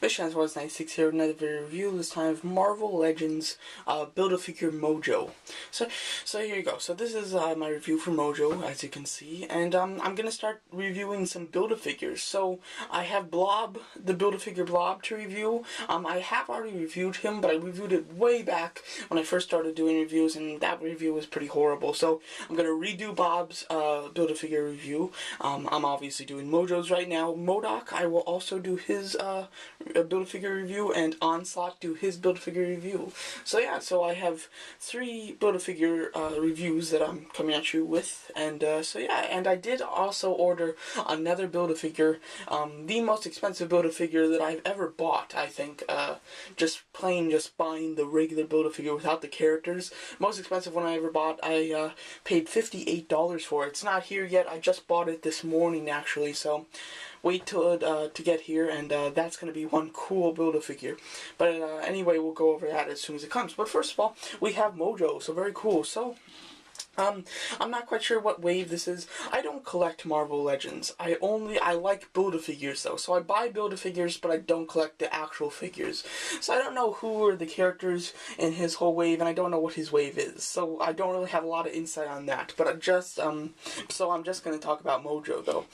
This channel was 96 here with another video review, this time of Marvel Legends Build-A-Figure Mojo. So here you go. So this is my review for Mojo, as you can see, and I'm going to start reviewing some Build-A-Figures. So I have Blob, the Build-A-Figure Blob to review. I have already reviewed him, but I reviewed it way back when I first started doing reviews, and that review was pretty horrible. So I'm going to redo Bob's Build-A-Figure review. I'm obviously doing Mojo's right now. MODOK, I will also do his Build-A-Figure review, and Onslaught do his Build-A-Figure review. So yeah, so I have 3 Build-A-Figure reviews that I'm coming at you with, and so yeah, and I did also order another Build-A-Figure, the most expensive Build-A-Figure that I've ever bought, I think, just buying the regular Build-A-Figure without the characters. Most expensive one I ever bought, I paid $58 for it. It's not here yet, I just bought it this morning actually, so wait till to get here, and that's going to be one cool Build-A-Figure. But anyway, we'll go over that as soon as it comes. But first of all, we have Mojo, so very cool. So, I'm not quite sure what wave this is. I don't collect Marvel Legends. I like Build-A-Figures though. So I buy Build-A-Figures, but I don't collect the actual figures. So I don't know who are the characters in his whole wave, and I don't know what his wave is. So I don't really have a lot of insight on that. But so I'm just going to talk about Mojo though.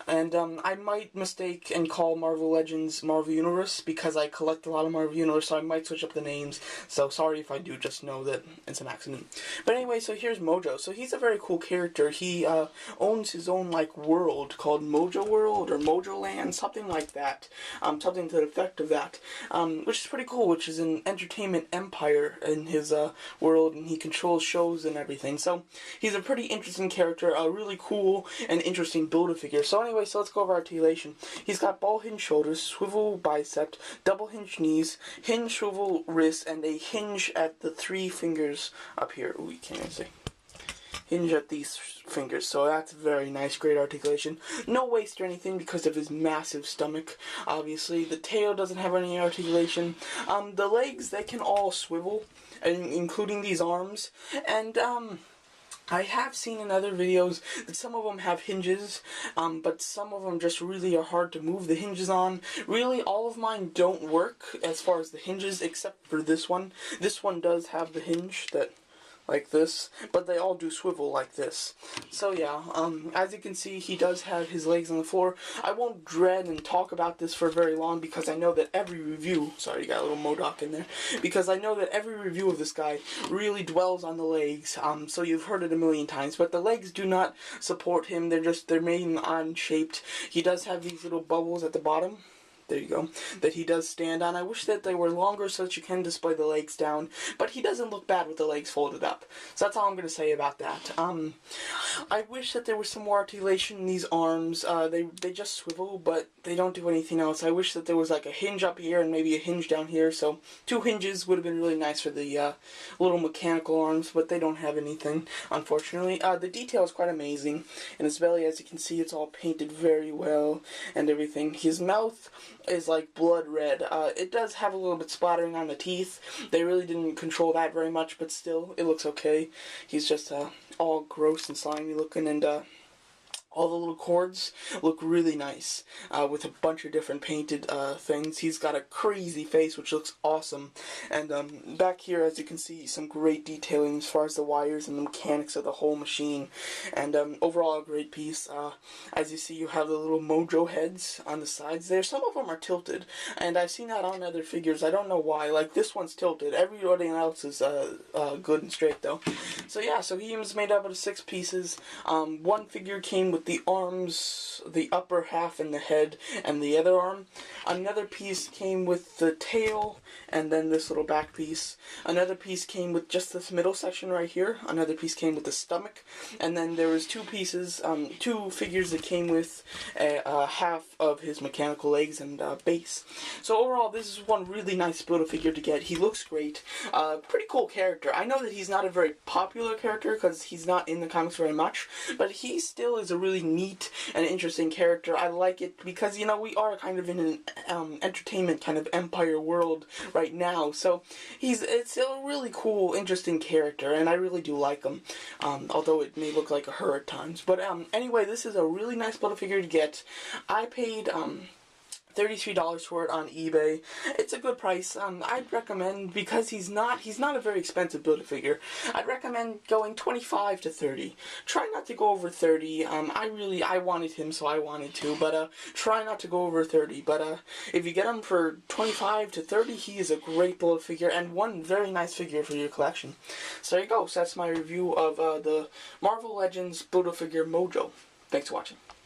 And I might mistake and call Marvel Legends Marvel Universe because I collect a lot of Marvel Universe, so I might switch up the names. So sorry if I do, just know that it's an accident. But anyway, so here's Mojo. So he's a very cool character. He owns his own like world called Mojo World or Mojo Land, something like that. Something to the effect of that. Which is pretty cool, which is an entertainment empire in his world, and he controls shows and everything. So he's a pretty interesting character, a really cool and interesting Build-A-Figure. So anyway, so let's go over Articulation. He's got ball hinge shoulders, swivel bicep, double hinge knees, hinge swivel wrist, and a hinge at the 3 fingers up here. Ooh, you can't even see. Hinge at these fingers, so that's very nice, great articulation. No waist or anything because of his massive stomach, obviously. The tail doesn't have any articulation. The legs, they can all swivel, including these arms, and I have seen in other videos that some of them have hinges, but some of them just really are hard to move the hinges on. Really, all of mine don't work as far as the hinges, except for this one. This one does have the hinge that, like this, but they all do swivel like this. So yeah, as you can see, he does have his legs on the floor. I won't dread and talk about this for very long because I know that every review, sorry, you got a little MODOK in there, because I know that every review of this guy really dwells on the legs, so you've heard it a million times, but the legs do not support him. They're made unshaped. He does have these little bubbles at the bottom. There you go, that he does stand on. I wish that they were longer so that you can display the legs down, but he doesn't look bad with the legs folded up. So that's all I'm going to say about that. I wish that there was some more articulation in these arms. They just swivel, but they don't do anything else. I wish that there was like a hinge up here and maybe a hinge down here, so 2 hinges would have been really nice for the little mechanical arms, but they don't have anything, unfortunately. The detail is quite amazing. In his belly, as you can see, it's all painted very well and everything. His mouth is like blood red. It does have a little bit splattering on the teeth. They really didn't control that very much, but still, it looks okay. He's just all gross and slimy looking, and all the little cords look really nice, with a bunch of different painted things. He's got a crazy face, which looks awesome. And back here, as you can see, some great detailing as far as the wires and the mechanics of the whole machine. And overall, a great piece. As you see, you have the little Mojo heads on the sides there. Some of them are tilted, and I've seen that on other figures. I don't know why. Like, this one's tilted. Everybody else is good and straight, though. So yeah, so he was made up of 6 pieces. One figure came with the arms, the upper half, and the head, and the other arm. Another piece came with the tail, and then this little back piece. Another piece came with just this middle section right here. Another piece came with the stomach, and then there was 2 pieces, 2 figures that came with half of his mechanical legs and base. So overall, this is one really nice Build-A-Figure to get. He looks great. Pretty cool character. I know that he's not a very popular character because he's not in the comics very much, but he still is a really neat and interesting character. I like it because, you know, we are kind of in an entertainment kind of empire world right now, so it's a really cool, interesting character, and I really do like him, although it may look like a her at times. But anyway, this is a really nice Build-A-Figure to get. I paid $33 for it on eBay. It's a good price. I'd recommend, because he's not a very expensive Build-A-Figure, I'd recommend going 25 to 30. Try not to go over 30. I wanted him, so I wanted to, but try not to go over 30. But if you get him for 25 to 30, he is a great Build-A-Figure and one very nice figure for your collection. So there you go. So that's my review of the Marvel Legends Build-A-Figure Mojo. Thanks for watching.